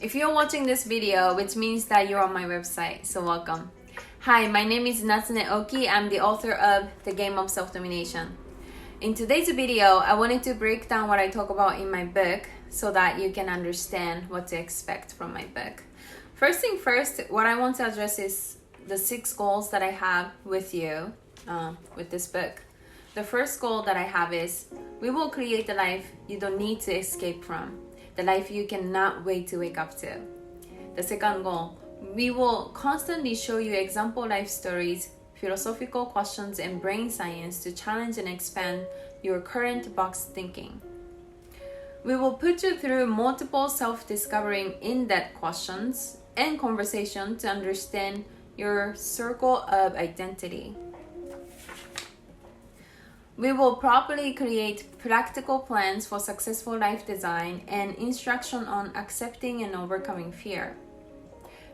If you're watching this video, which means that you're on my website, so welcome. Hi, my name is Natsune Oki. I'm the author of The Game of Self-Domination. In today's video, I wanted to break down what I talk about in my book so that you can understand what to expect from my book. First thing first, what I want to address is the 6 goals that I have with you, with this book. The first goal that I have is, we will create the life you don't need to escape from, the life you cannot wait to wake up to. The second goal, we will constantly show you example life stories, philosophical questions, and brain science to challenge and expand your current box thinking. We will put you through multiple self-discovering in-depth questions and conversation to understand your circle of identity. We will properly create practical plans for successful life design and instruction on accepting and overcoming fear.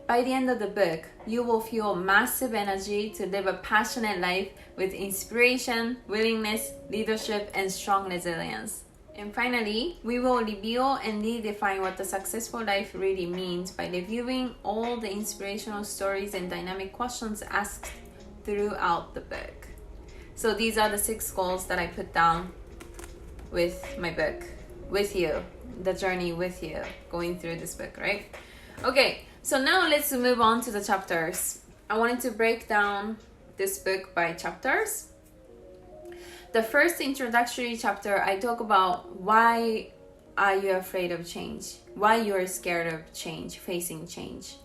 By the end of the book, you will feel massive energy to live a passionate life with inspiration, willingness, leadership, and strong resilience. And finally, we will reveal and redefine what the successful life really means by reviewing all the inspirational stories and dynamic questions asked throughout the book. So these are the 6 goals that I put down with my book, with you, the journey with you, going through this book, right? Okay, so now let's move on to the chapters. I wanted to break down this book by chapters. The first introductory chapter, I talk about why are you afraid of change? Why you're scared of change, facing change.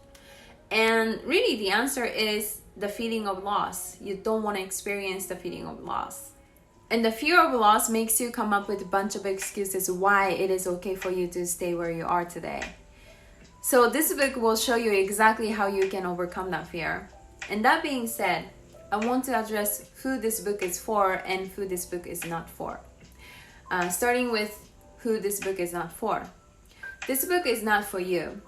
And really the answer is the feeling of loss. You don't want to experience the feeling of loss. And the fear of loss makes you come up with a bunch of excuses why it is okay for you to stay where you are today. So this book will show you exactly how you can overcome that fear. And that being said, I want to address who this book is for and who this book is not for. Starting with who this book is not for. This book is not for you.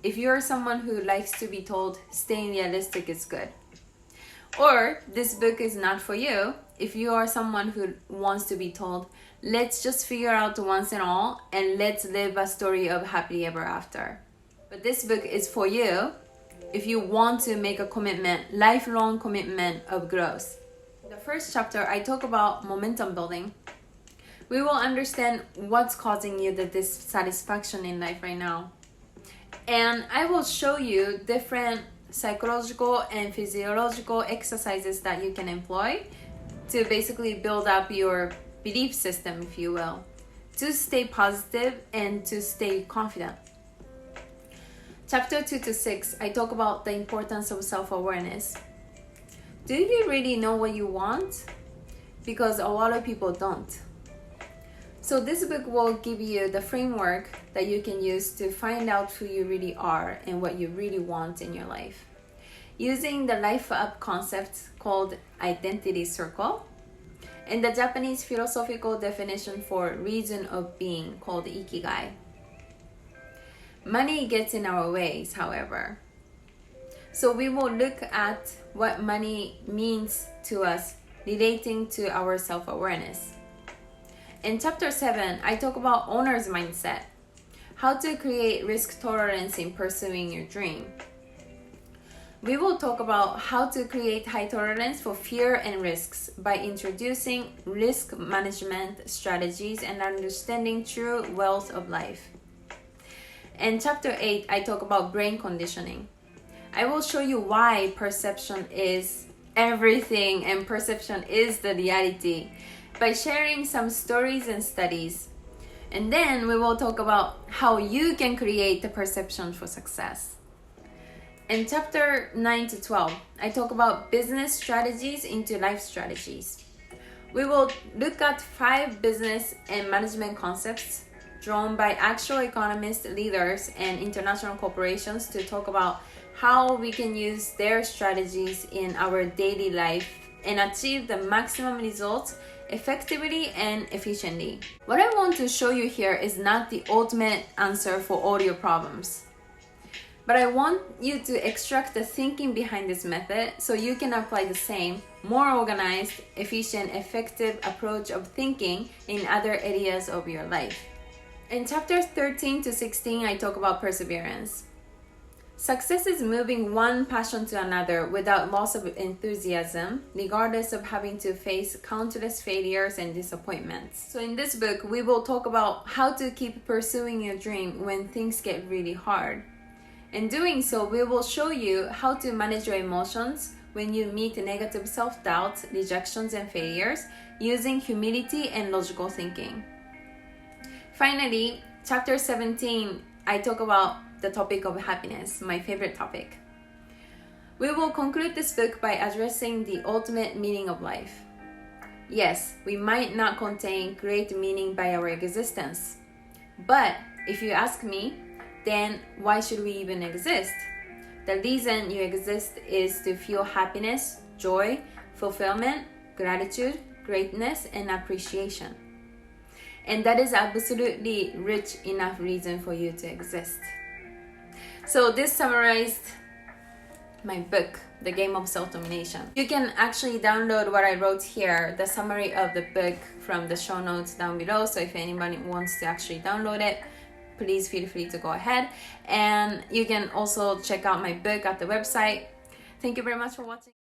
If you're someone who likes to be told staying realistic is good. Or this book is not for you if you are someone who wants to be told, let's just figure out once and all and let's live a story of happily ever after. But this book is for you if you want to make a commitment, lifelong commitment of growth. In the first chapter, I talk about momentum building. We will understand what's causing you the dissatisfaction in life right now. And I will show you different psychological and physiological exercises that you can employ to basically build up your belief system, if you will, to stay positive and to stay confident. Chapter 2 to 6, I talk about the importance of self-awareness. Do you really know what you want? Because a lot of people don't. So this book will give you the framework that you can use to find out who you really are and what you really want in your life. Using the life up concept called identity circle and the Japanese philosophical definition for reason of being called ikigai. Money gets in our ways, however. So we will look at what money means to us relating to our self-awareness. In chapter 7, I talk about owner's mindset, how to create risk tolerance in pursuing your dream. We will talk about how to create high tolerance for fear and risks by introducing risk management strategies and understanding true wealth of life. In chapter 8, I talk about brain conditioning. I will show you why perception is everything and perception is the reality, by sharing some stories and studies. And then we will talk about how you can create the perception for success. In chapter 9 to 12, I talk about business strategies into life strategies. We will look at 5 business and management concepts drawn by actual economists, leaders, and international corporations to talk about how we can use their strategies in our daily life and achieve the maximum results effectively and efficiently. What I want to show you here is not the ultimate answer for all your problems, but I want you to extract the thinking behind this method so you can apply the same, more organized, efficient, effective approach of thinking in other areas of your life. In chapters 13 to 16, I talk about perseverance. Success is moving one passion to another without loss of enthusiasm, regardless of having to face countless failures and disappointments. So in this book, we will talk about how to keep pursuing your dream when things get really hard. In doing so, we will show you how to manage your emotions when you meet negative self-doubts, rejections, and failures using humility and logical thinking. Finally, chapter 17, I talk about the topic of happiness, my favorite topic. We will conclude this book by addressing the ultimate meaning of life. Yes, we might not contain great meaning by our existence, but if you ask me, then why should we even exist? The reason you exist is to feel happiness, joy, fulfillment, gratitude, greatness, and appreciation. And that is absolutely rich enough reason for you to exist. So this summarized my book, The Game of Self-Domination. You can actually download what I wrote here, the summary of the book, from the show notes down below. So if anybody wants to actually download it, please feel free to go ahead. And you can also check out my book at the website. Thank you very much for watching.